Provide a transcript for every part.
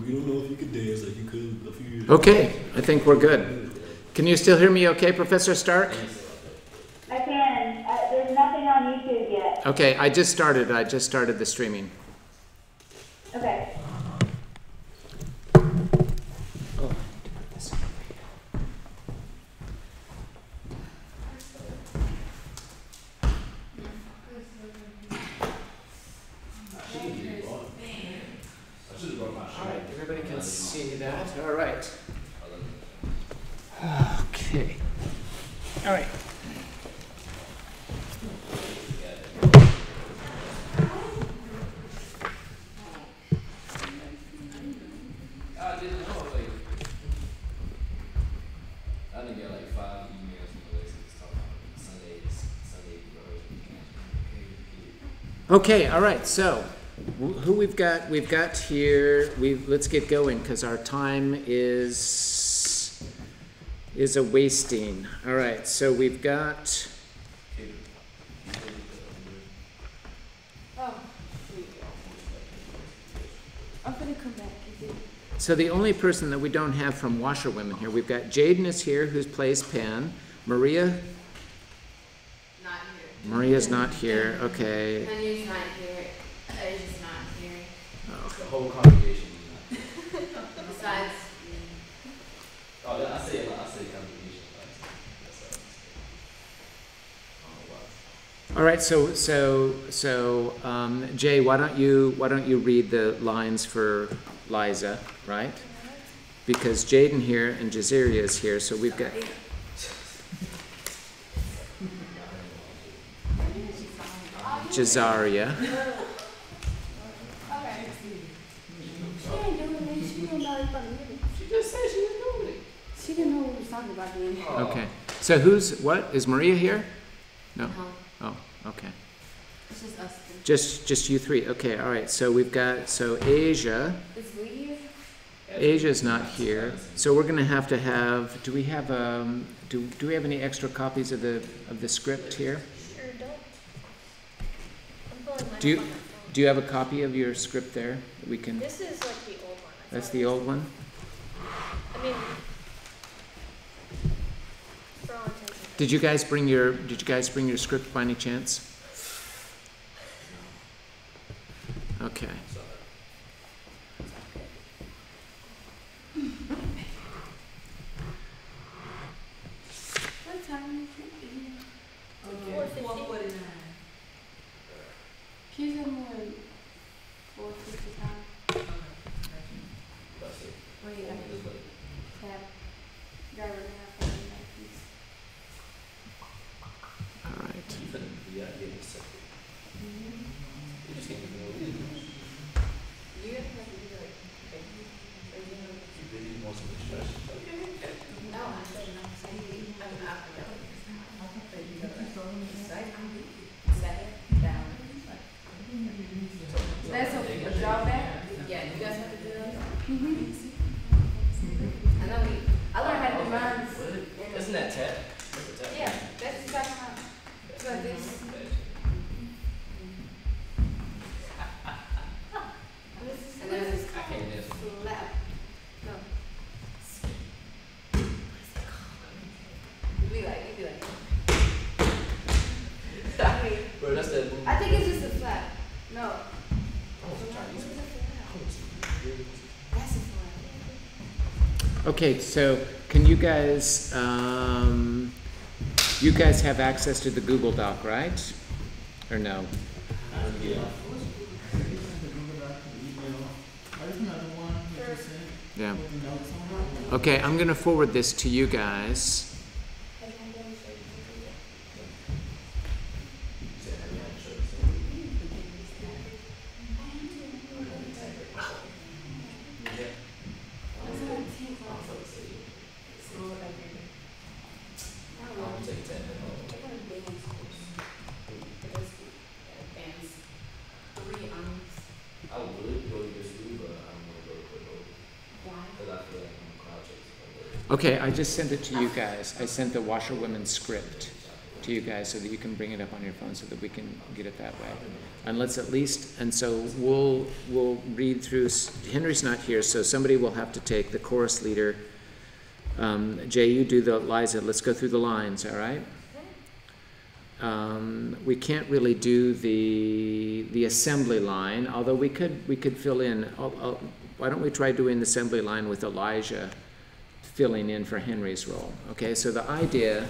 We don't know if you could dance like you could a few years ago. Okay, I think we're good. Can you still hear me okay, Professor Stark? I can. There's nothing on YouTube yet. Okay, I just started the streaming. Okay. Oh. All right, everybody can see that. All right. Okay. All right. Okay, all right, so who we've got here, let's get going because our time is a wasting. All right, so we've got I'm gonna come back. so the only person that we don't have from Washerwomen here, we've got Jaden is here who plays Pan. Maria? Not here. Maria's not here, okay. Henry's not here. Asia's not here. Oh. The whole congregation. Besides me. Oh, I say congregation. All right, so Jay, why don't you read the lines for Liza, right? Because Jaden here and Jazeria is here, so we've got. Jazaria. Okay. She ain't doing it. She don't know about it. She just said she was doing it. She didn't know what we was talking about then. Okay. So what? Is Maria here? No. Oh, okay. It's just us three. Just you three. Okay, all right. So we've got Asia. Is Lee here? Asia's not here. So we're gonna have to have. Do we have do we have any extra copies of the script here? Sure don't. I'm pulling mine Do you up on my phone. do you have a copy of your script there? We can. This is like the old one. That's the old one. I mean, for all intents and purposes. Did you guys bring your script by any chance? Okay. What time is it? 4:50. She's in more 4:55. Wait, I can tap. Driver now for the Nikes. All right. You have to do like, no, I said no. I'm out. That's a drawback? Yeah, you guys have to do that? I know I learned how to do mine. Isn't that tap? That's a tap. Yeah, that's exactly how. It's like this. And then it's I can't dance. slap. No. You be like. I mean, Bro, that's that movie. I think it's just a flap. No. Oh, it's Chinese. That's a flap. Okay, so can you guys have access to the Google Doc, right? Or no? Yeah. Yeah. Okay, I'm gonna forward this to you guys. Okay, I just sent it to you guys. I sent the Washerwomen script. to you guys so that you can bring it up on your phone so that we can get it that way. And let's at least, and so we'll read through, Henry's not here, so somebody will have to take the chorus leader. Jay, you do the Liza, let's go through the lines, all right? We can't really do the assembly line, although we could fill in. Why don't we try doing the assembly line with Elijah filling in for Henry's role? Okay, so the idea.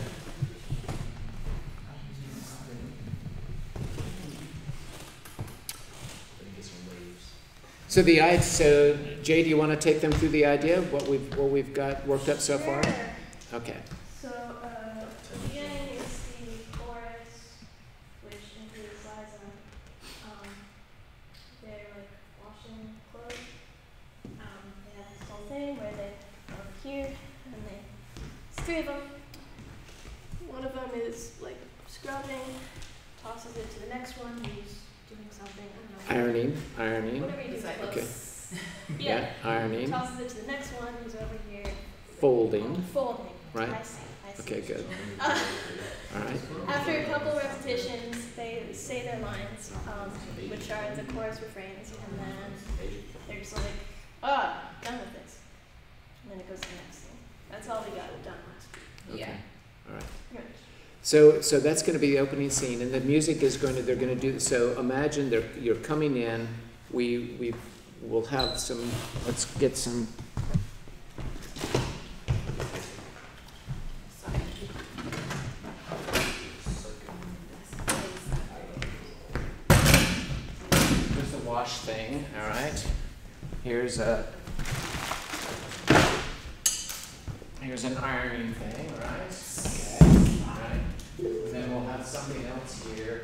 So Jay, do you want to take them through the idea of what we've got worked up so far? Okay. So, the beginning is the chorus, which includes Liza. They're like washing clothes. They have this whole thing where they go over here, and there's three of them. One of them is like scrubbing, tosses it to the next one who's doing something, I don't know. Ironing. Whatever you do. Okay. Yeah. Ironing. Tosses it to the next one who's over here. Folding. Right. I see. Okay, good. All right. After a couple repetitions, they say their lines, which are the chorus refrains, and then they're just like, done with this. And then it goes to the next thing. That's all we got done last week. Okay. All right. Good. So that's going to be the opening scene, and the music is they're going to do, so imagine you're coming in, we will have some, let's get some. There's the wash thing, all right. Here's an ironing thing, all right? Okay, all right. And then we'll have something else here.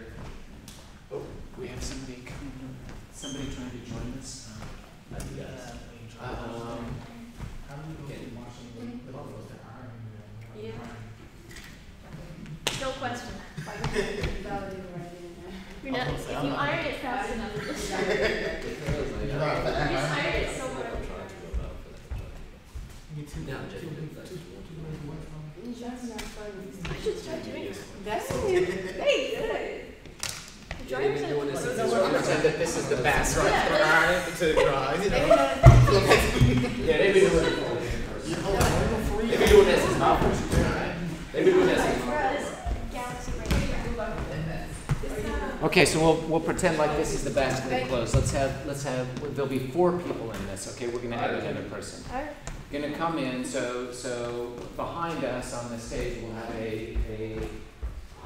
Oh, we have somebody coming. Somebody trying to join us. Yeah. No question. You're not, if you iron it fast enough, you just iron it so much. I should start doing it. That's hey, good. The dryer's in a Pretend that this is the basket. To dry, you know. Yeah, they've been doing it. They've been doing this as well. They've been doing this as well. Okay, so we'll pretend like this is the basket of clothes. Let's have there'll be 4 people in this. Okay, we're gonna add another person. Gonna come in, so behind us on the stage we'll have a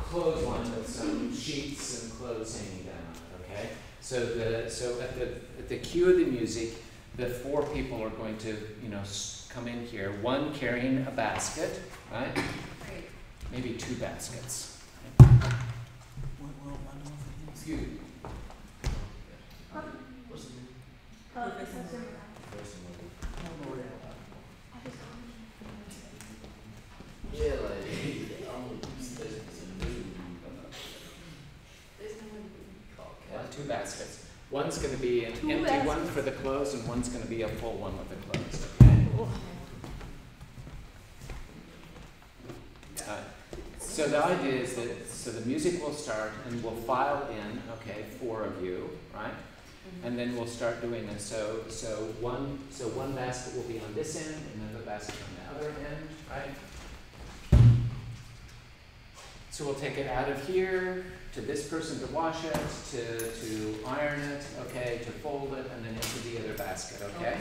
clothesline with some sheets and clothes hanging down. Okay, so at the cue of the music, the 4 people are going to come in here. One carrying a basket, right? Maybe 2 baskets. Excuse me. Yeah, like, 2 baskets. One's going to be an empty one for the clothes, and one's going to be a full one with the clothes. Okay. So the idea is that the music will start, and we'll file in. Okay, 4 of you, right? And then we'll start doing this. So one basket will be on this end, and then the basket on the other end, right? So we'll take it out of here to this person to wash it, to iron it, okay, to fold it, and then into the other basket, okay?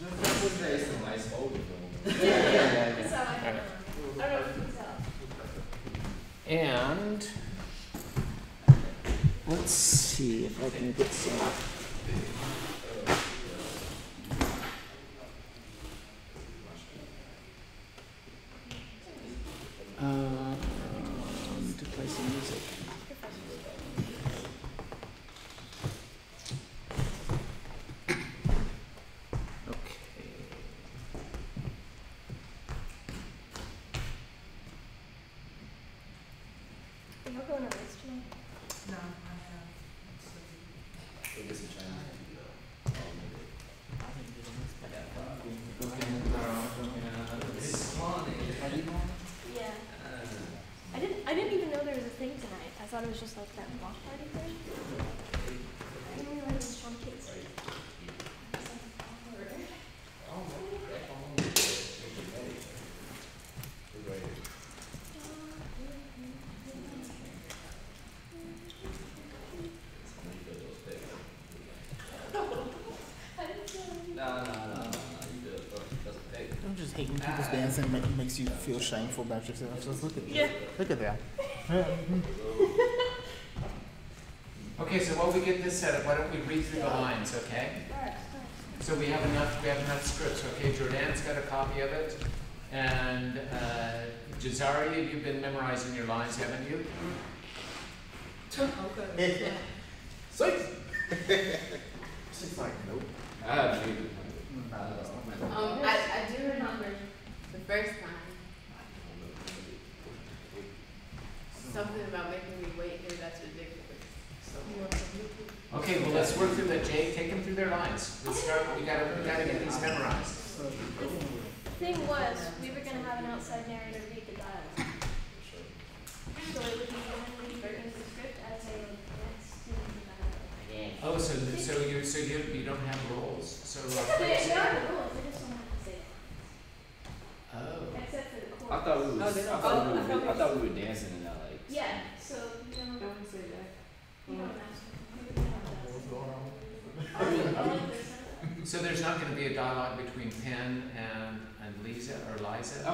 it's a nice folding. Yeah. That's how I All right. don't know if you can tell. And let's see if I can get some. To play some music. Okay. Are you going to race tonight? No, I have. It gets a chance. thought it was just like that block party thing. I didn't realize it was Sean Kids. I'm just hating people's dancing makes you feel shameful about yourself. Just look at Yeah. Look at that. Okay, so while we get this set up, why don't we read through the lines, okay? So we have enough scripts, okay? Jordan's got a copy of it. And Jazaria, you've been memorizing your lines, haven't you? Okay. She's like, nope. I have you. I do remember the first time. Something about making me wait here, that's ridiculous. Okay, well, let's work through that. Jay, take them through their lines. Let's start. We gotta get these memorized. The thing was, we were going to have an outside narrator read the dialogue. So it would be him reading the script as a student in the dialogue. Oh, so you don't have roles. So There are the rules, we just don't have to say it. oh. Except for the chorus. I thought we were dancing in that, like. Yeah, so you don't have to say that. You don't have to. You don't have to. So there's not going to be a dialogue between Penn and Lisa or Liza? Oh,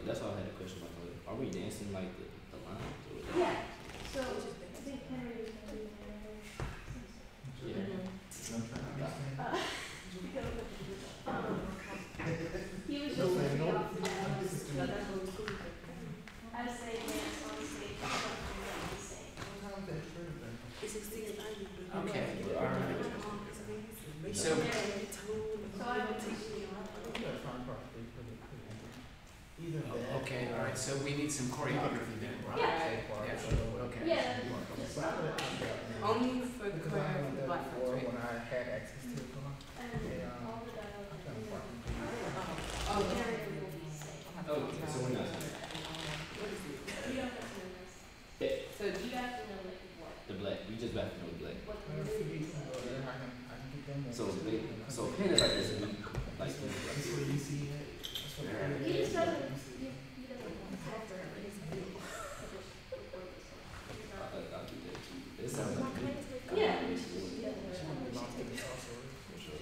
that's why I had a question about. Like, are we dancing like the lines? Or Yeah. So I think Henry was going to be the narrator. He was just looking off as they dance on stage. Okay. All right. So I would okay, all right. So we need some choreography then. Right? Yeah. Okay. Yeah. Only for the choreography, the black Or ones, right? when I had access to it. And all the dialogue. Oh, The narrator will be saying. Okay, so we're not. You don't have to know this. So You have to know like what. The black. We just have to know the black. What the movie is. I can get them. So Penn is like this week, like. That's where you see it. That's what He just doesn't. He doesn't have to have his video. I'll do that too. It sounds like good. Yeah.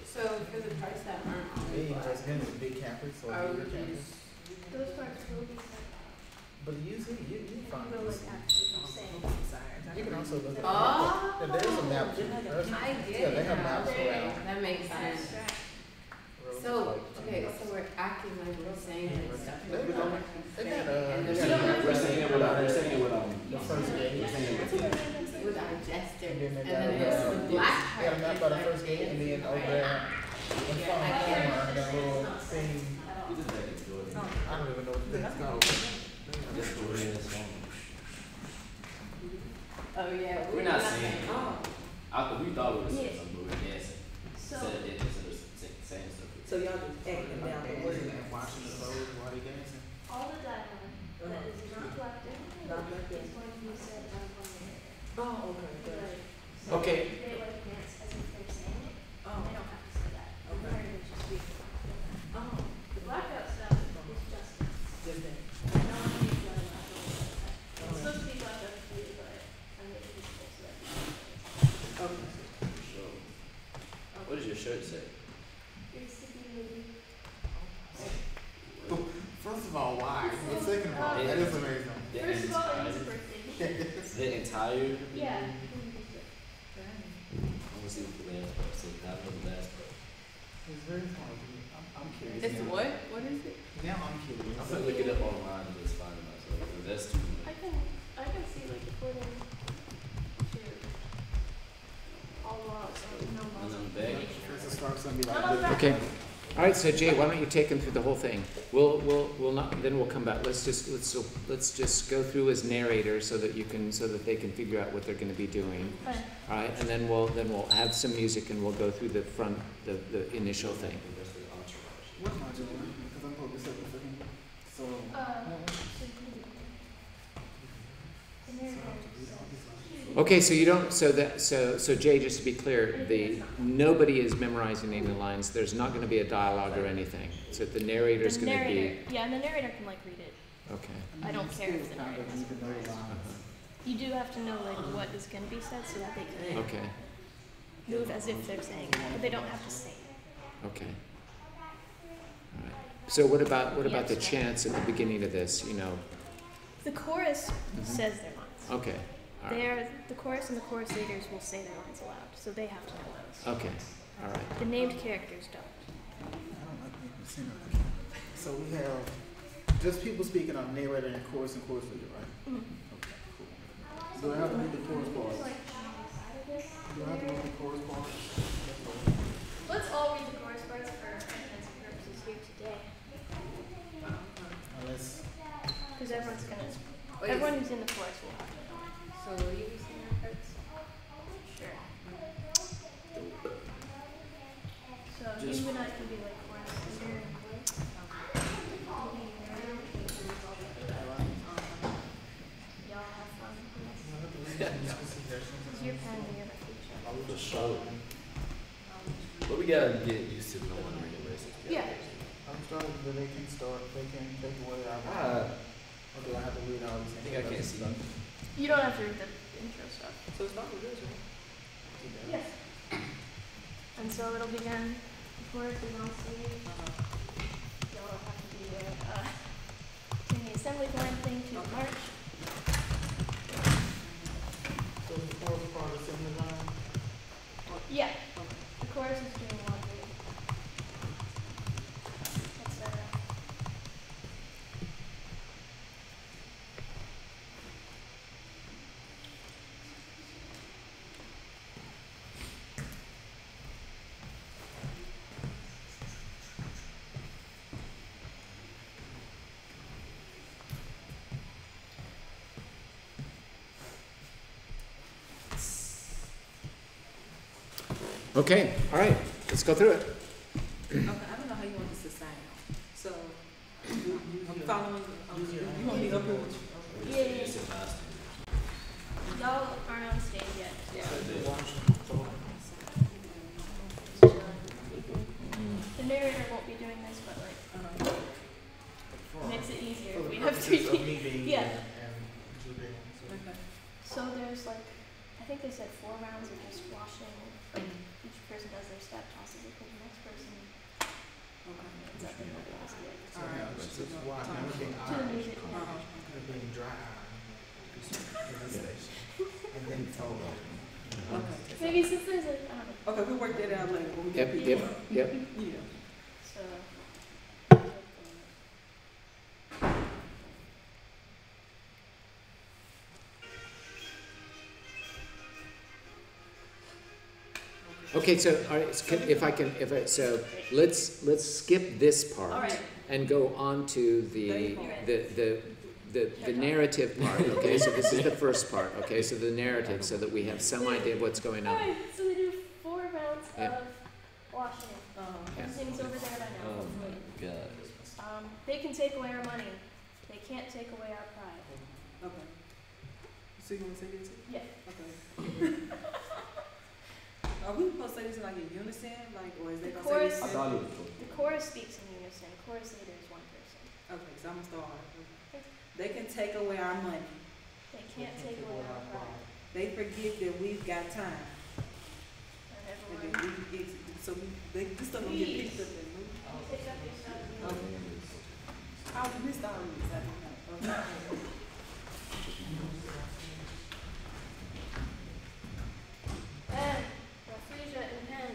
So for the parts that aren't on They the black, just been a big campus or are bigger we campus. just, Those parts will be sent out. But usually you You find will this. like actually saying. You can also look at Oh. yeah, there's a map. I get Yeah, they it have now. maps around. That makes sense. roads, So, like, okay, so we're acting like we're saying it stuff. They got, And We're there's saying it with the first game. we're saying it with with our gestures, And then they and got, then there's the black They part. got a map by the first game, and then over there, in front of the camera, that little thing. we just like it Jordan. I don't even know what the thing's called. Just Jordan song. Oh yeah, We're not saying. Oh, We thought we were saying Yes. something, but we're dancing. So. Instead of dancing, instead of saying stuff. So y'all just acting down the word. And watching the clothes while they dancing. All the dialogue that is not blacked in is going to be said by one narrator. Oh, okay, good. So Okay. they like dance as if they're saying it. Oh, They don't have to say that. The Okay. narrator's just speaking. oh, The blackout stuff is just. just that. I don't want to be blackout. It's supposed to be blackout too, but I'm going to be supposed to. Okay. What does your shirt say? Here's the movie. First of all, why? And second of all, that is amazing. The First of all, it is a entire. birthday. The entire. Yeah. I want to see what the last part says. Not the last part. It's very smart. I'm curious. it's now. what? What is it? Now I'm curious. I'm gonna look it up online and just find it myself. 'Cause that's too I can see like according to all laws, no much. laws. And then back. Professor Stark's gonna be No, like, no, Okay. All right. So Jay, why don't you take them through the whole thing? We'll not. Then we'll come back. Let's just go through as narrator so that they can figure out what they're going to be doing. Fine. All right. And then we'll have some music and we'll go through the initial thing. what am I doing? Because I'm supposed to set the second. So, So you can The narrator says. Okay, so you don't, so Jay, just to be clear, nobody is memorizing any lines. There's not gonna be a dialogue or anything. So the narrator's The gonna be, narrator, yeah, and the narrator can like read it. okay. I don't care if the narrator doesn't even know the lines. You do have to know like what is going to be said so that they can Okay, move as if they're saying it, but they don't have to say it. okay. All right. So what about the chants at the beginning of this, you know? The chorus says their lines. Okay, all right. The chorus and the chorus leaders will say their lines aloud, so they have to know those. Okay, all right. The named characters don't. I don't like making the singer. So we have just people speaking on narrator and chorus leader, right? Mhm. Okay, cool. Do I have to read the chorus part? Do I have to read the chorus part? Let's all read the chorus parts for intents and purposes here today, Unless, because everyone's gonna. Oh, yes. Everyone who's in the chorus will have to know. So will you be singing our parts? Sure. So you and I can be like chorus leader and chorus. Y'all have fun. Use your pen and your feature. The show. But we gotta get used to no one reading verses. Yeah. I'm starting, but they can start, they can take away our, or do I have to read all these I things? think I can't see you. You don't have to read the intro stuff. So it's not rehearsal. Yes. And so it'll begin. The chorus is on stage. Y'all don't have to be there. Sing the assembly line thing to the march. So the chorus part is in the line? Yeah. The chorus is doing laundry. Etc. Okay, all right, let's go through it. Okay, I don't know how you want this to sound. So, I'm following, you want me up here with you? Yeah. Y'all aren't on stage yet. Yeah. The narrator won't be doing this, but like makes it easier For if the we have purposes three of me people. being Yeah. here and you being, so. Okay. So there's like, I think they said 4 rounds of just washing. Like each person does their step, tosses it to the next person. Okay. Ends up in the basket. So All right. now it's just why now it's being To the ironed, music. it's being dry ironed. In the station. And then told. Okay. Maybe since there's like, I don't know. Okay, we'll work that out later when we Yep, get yep, people. yep. Yeah. So. Okay, so, all right, so let's skip this part All right. and go on to the narrative part, okay? So this is the first part, okay? So the narrative, so that we have some idea of what's going on. Alright, so they do 4 rounds Yeah. of washing. Yeah. Everything's over there by now. Oh my god. They can take away our money. They can't take away our pride. Okay. So you want to say this? Yeah. Okay. Are we supposed to say this like in unison? Like, or is they The gonna say this? chorus- it was The chorus speaks in unison. Chorus leader is one person. Okay, so I'm gonna start. They can take away our money. They can't take away our pride. They forget that we've got time. And And everyone. that so this stuff gonna get picked up and moved. Pick up your stuff. Okay. I missed all of this. I don't know. Okay. Then, Rafflesia and Penn.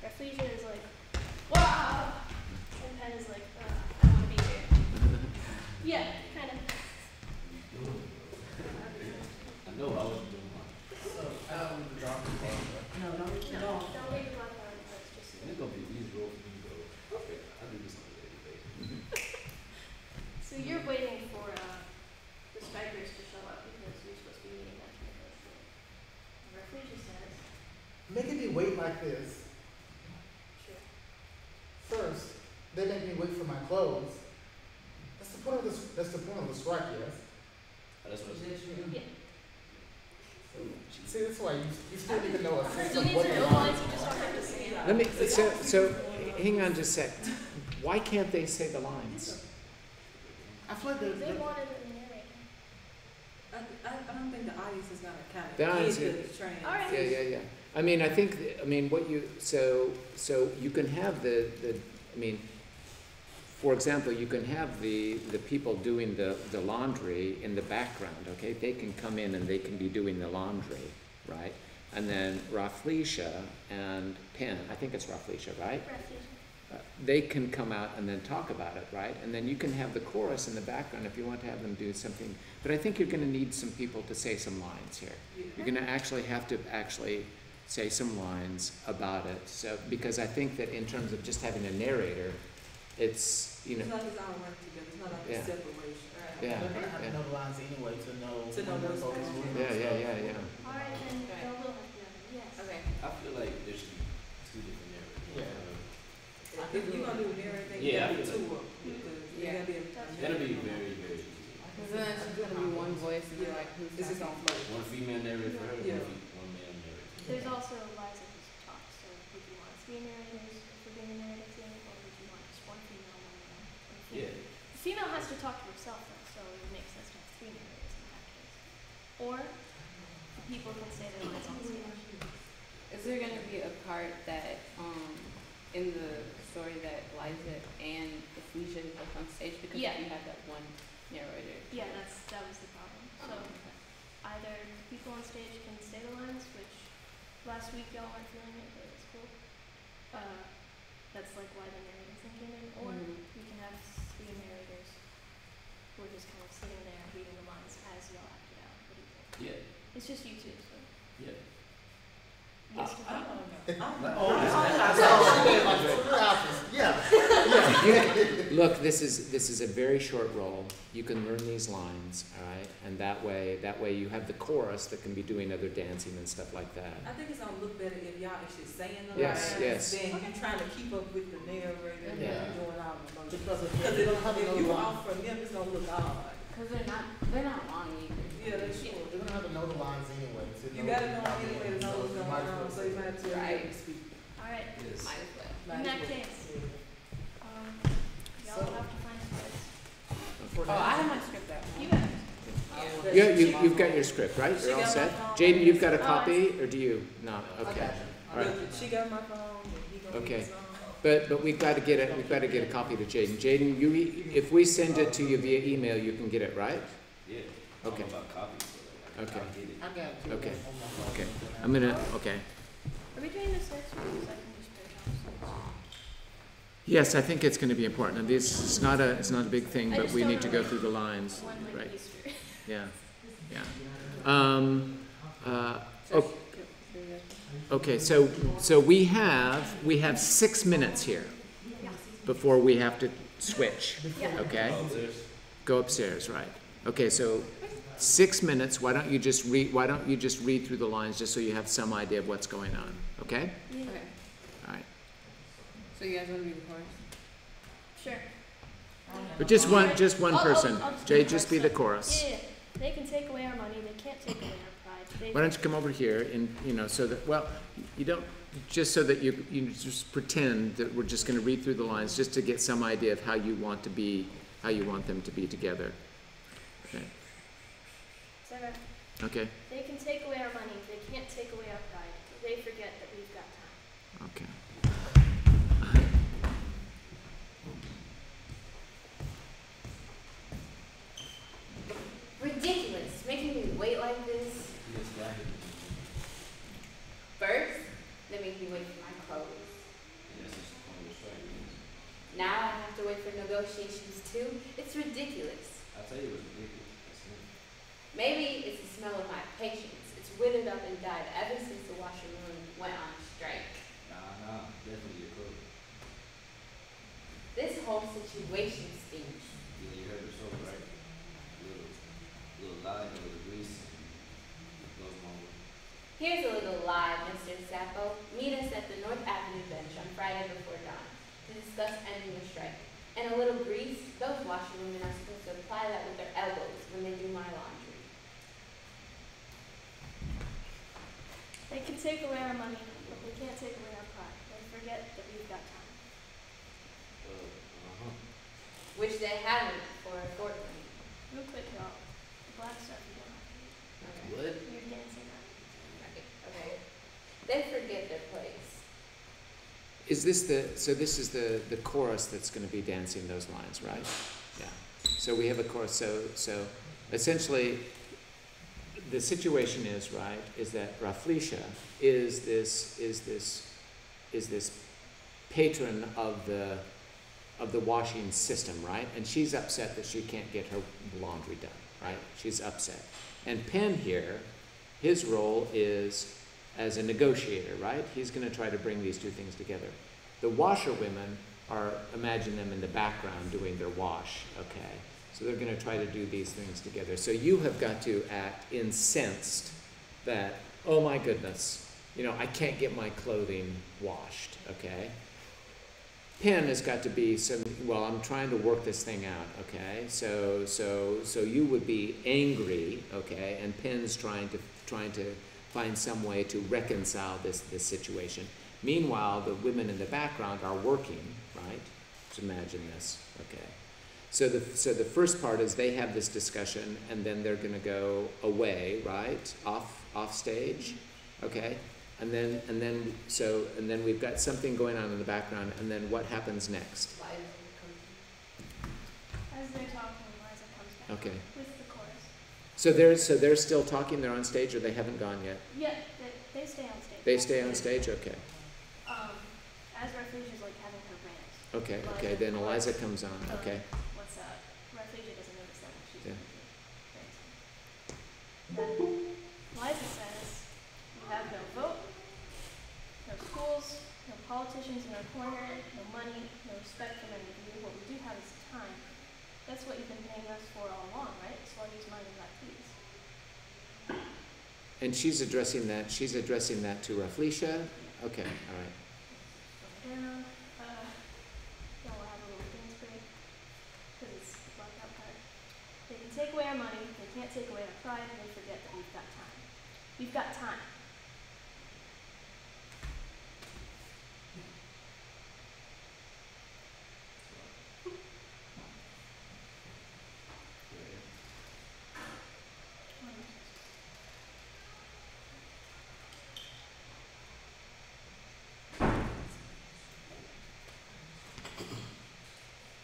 Rafflesia is like, wow! And Penn is like, I don't want to be here. Yeah, kind of. I know I was doing mine. So, I don't need to drop the ball, No, don't. No, No. don't leave the black line. That's just. And it's gonna be easy roll for me to go, okay, I do this on a daily basis. So you're waiting for the strikers to show up because you're supposed to be meeting them to negotiate. And Rafflesia says, making me wait like this. sure. First, they make me wait for my clothes. That's the point of the strike, yes. That's what I said. Yeah. See, that's why you still need to know a sense You of need what to the know line lines, you just don't have to say it. Let me, so, hang on just a sec. Why can't they say the lines? I feel like They they're wanted a narrator. I don't think the audience is gonna kind of The audience get the trend. All right. Yeah. I mean, what you, so you can have I mean, for example, you can have the people doing the laundry in the background, okay? They can come in and they can be doing the laundry, right? And then Rafleisha and Penn, I think it's Rafleisha, right? They can come out and then talk about it, right? And then you can have the chorus in the background if you want to have them do something. But I think you're going to need some people to say some lines here. You're going to actually have to say some lines about it. So, because I think that in terms of just having a narrator, it's, you know. It's like it's all work together. It's not like Yeah. a separation. Yeah. They're gonna have to know the lines anyway to know To know when they're what's focused going on. moving. Yeah. All right, then they'll will have to know. Yes. Okay. I feel like there should be two different narratives. Yeah. If you're gonna do everything, you Yeah, I gotta be feel two of them. Because you Yeah. gotta be That'll be very, very easy. So then it's gonna be one voice and you're like, who's This is on talking? flow. One female narrator for her, Yeah. one male narrator. There's also Liza who's talk, so would you want three narrators for being a narrative thing, or would you want just one female, one male? One female? Yeah. The female has to talk to herself though, so it would make sense to have three narrators in that case. Or people can say their lines on stage. Is there gonna be a part that, in the story that Liza and Ephlesia both on stage? Because Yeah. if you have that one narrator. Yeah, that was the problem. So okay. either people on stage can say the lines, which last week y'all weren't feeling it, but it's cool. That's like why the narrator thing came in. Or Mhm. we can have three narrators who are just kind of sitting there reading the lines as y'all act it out. What do you think? Yeah, It's just you two, so yeah. yes to I that. don't know. Look, this is a very short role. You can learn these lines, all right? And that way you have the chorus that can be doing other dancing and stuff like that. I think it's gonna look better if y'all actually saying the Yes, lines yes. than you trying to keep up with the narrator and Yeah. you doing all the motions. Because if Because they don't have to if know you the line, off from them, it's gonna look odd. Cause they're not long either. Yeah, that's true. they're gonna have to know the lines anyway to You know. gotta know anyway to know what's you going might as on, well so you might have to Right. speak. All right. Yes. Might as well. In that case, y'all will have to find a place. Oh, I have my script out. You have. Yeah, you've got your script, right? She You're all got set? my phone. Jaden, you've got a Oh, I copy, or do you? No, I okay. got you. All right. She got my phone, and he gonna Okay. get his own. But we've got to get a copy to Jaden. Jaden, if we send it to you via email, you can get it, right? Yeah. Okay. All about copies, but like, Okay. I'll get it. I got it too. Okay. On my phone. Okay. I'm gonna, okay. Are we doing this next week? Because I can just print out some. Yes, I think it's gonna be important. And this is not a big thing, I but just we don't need to know. go through the lines, One like right? Easter. Yeah, yeah. Oh, okay, so we have 6 minutes here before we have to switch, okay? Go upstairs, right. Okay, so 6 minutes, why don't you just read through the lines just so you have some idea of what's going on, okay? Yeah. Okay. All right. So you guys wanna be the chorus? Sure. But just one person. I'll just Jay, do just be the chorus. Yeah. They can take away our money. They can't take away our pride. They, Why don't you come over here and, so that, well, you don't, just so that you just pretend that we're just gonna read through the lines just to get some idea of how you want them to be together. Okay, Is that right? okay, They can take away our money. They can't take away our pride. They forget that we've got time. okay. Ridiculous, making me wait like this. First, they make me wait for my clothes. Now I have to wait for negotiations too. It's ridiculous. I'll tell you what's ridiculous. That's it. Maybe it's the smell of my patience. It's withered up and died ever since the washerwoman went on strike. Nah, definitely your clothes. This whole situation stinks. Yeah, you heard the show, right? Little lie, a little grease, it goes my way. Here's a little lie, Mr. Sappho. Meet us at the North Avenue bench on Friday before dawn to discuss ending the strike. And a little grease, those washerwomen are supposed to apply that with their elbows when they do my laundry. They can take away our money, but they can't take away our pride. They forget that we've got time. Which they haven't for a fortnight. Real quick, y'all. The black stuff you don't have to read. What? You're dancing now. Okay. They forget their place. Is this so this is the chorus that's going to be dancing those lines, right? Yeah. So we have a chorus. So essentially, the situation is, right, is that Raflisha is this patron of the washing system, right? And she's upset that she can't get her laundry done, right? She's upset. And Penn here, his role is as a negotiator, right? He's going to try to bring these two things together. The washerwomen are, imagine them in the background doing their wash, okay? So they're going to try to do these things together. So you have got to act incensed that, oh my goodness, I can't get my clothing washed, okay? Penn has got to be well, I'm trying to work this thing out, okay? So you would be angry, okay? And Penn's trying to find some way to reconcile this situation. Meanwhile, the women in the background are working, right? Just imagine this, okay? So the first part is they have this discussion, and then they're going to go away, right? Off stage, okay? And then we've got something going on in the background, and then what happens next? As they're talking, Liza comes back. Okay. With the chorus. So they're still talking. They're on stage, or they haven't gone yet. Yeah, they stay on stage. They stay on stage. Okay. As Raflisha's like having her rant. Okay. Okay. Then Eliza comes on. Okay. What's up? Raflisha doesn't notice that when she's Yeah. Then Liza says, "You have no vote, no schools, no politicians in our corner, no money, no respect from any of you. What we do have is time. That's what you've been paying us for all along, right? So I'll use mine and not please." And she's addressing that to Raflisha. Okay. All right. Down. Then we'll have a little dance break because it's the blackout part. They can take away our money. They can't take away our pride, and they forget that we've got time. We've got time.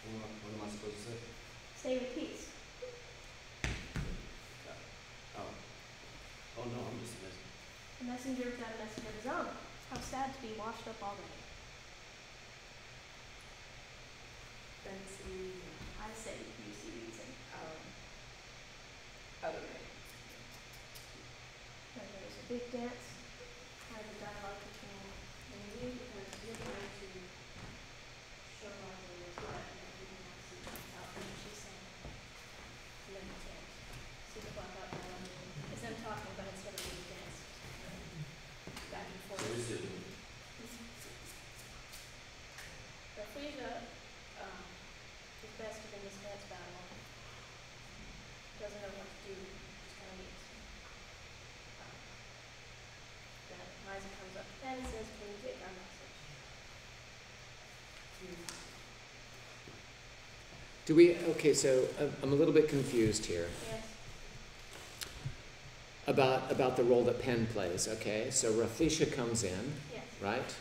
What am I supposed to say? Say your piece. Oh no, I'm just listening. The messenger without a message of his own. How sad to be washed up already. Fancy. I say you see reason. Okay. Then there's a big dance. Kind of a dialogue between me and you because you're trying to show off the what and you can now see out and she's saying. And then the dance. See the blackout dialogue. It's them talking, but instead of being dance. Back and So forth. what's it doing? Raflisha is best in this dance battle. Doesn't know what to do, just kind of needs. Then Liza comes up and says, "Can you take our message?" Do we? Okay. So I'm a little bit confused here Yes. about the role that Penn plays. Okay. So Raflisha comes in, Yes. right,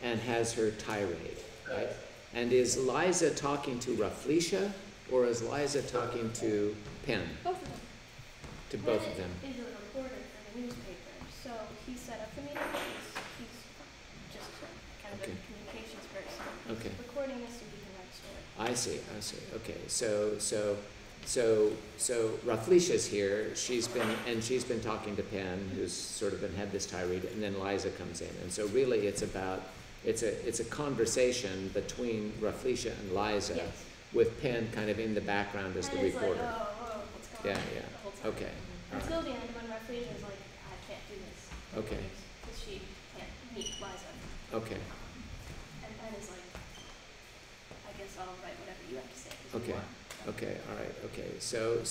and has her tirade, right? And is Liza talking to Raflisha, or is Liza talking to Penn? Both of them. To both of them. Penn is a reporter for the newspaper, so he set up the meeting. He's just kind of Okay. a communications person. Okay. He's recording this so he can write a story. I see. Okay. So Raflisha's here. She's been talking to Penn, who's sort of had this tirade, and then Liza comes in. And so really it's a conversation between Raflisha and Liza, Yes. with Penn kind of in the background as the And it's reporter. like, oh, what's going on? Yeah. The whole time. Okay. All Until right. the end when Raflisha is like, I can't do this. Okay. Because she can't meet Liza. Okay. And Penn is like, I guess I'll write whatever you have to say. 'Cause you Okay. won. Okay. All right. Okay. So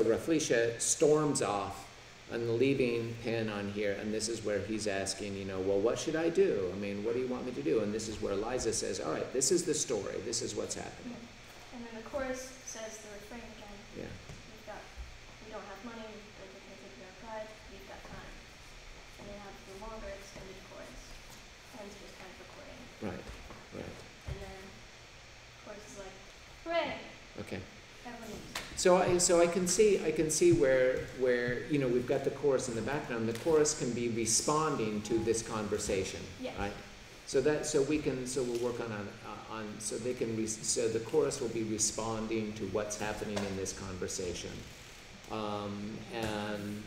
Raflisha storms off on the leaving pen on here, and this is where he's asking, you know, well, what should I do? I mean, what do you want me to do? And this is where Liza says, all right, this is the story. This is what's happening. And then the chorus says the refrain again. Yeah. We don't have money, but we can take our pride, we've got time. And they have the longer extended chorus. And it's just kind of recording. Right. Right. And then chorus is like, hooray! Okay. Everyone needs. So I can see where you know we've got the chorus in the background. The chorus can be responding to this conversation, Yes. right? So we'll work on so they can so the chorus will be responding to what's happening in this conversation, and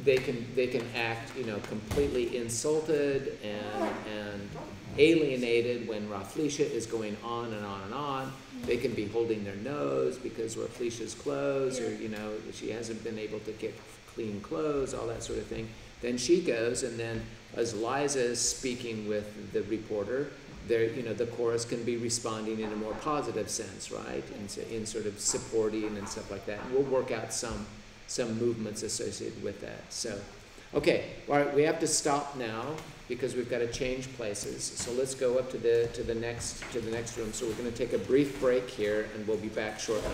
they can act, you know, completely insulted and alienated when Raflisha is going on and on and on. They can be holding their nose because Raflisha's clothes, or, you know, she hasn't been able to get clean clothes, all that sort of thing. Then she goes, and then as Liza is speaking with the reporter, there, you know, the chorus can be responding in a more positive sense, right? In sort of supporting and stuff like that. And we'll work out some movements associated with that. So, okay, all right, we have to stop now because we've got to change places. So let's go up to the next room. So we're going to take a brief break here, and we'll be back shortly.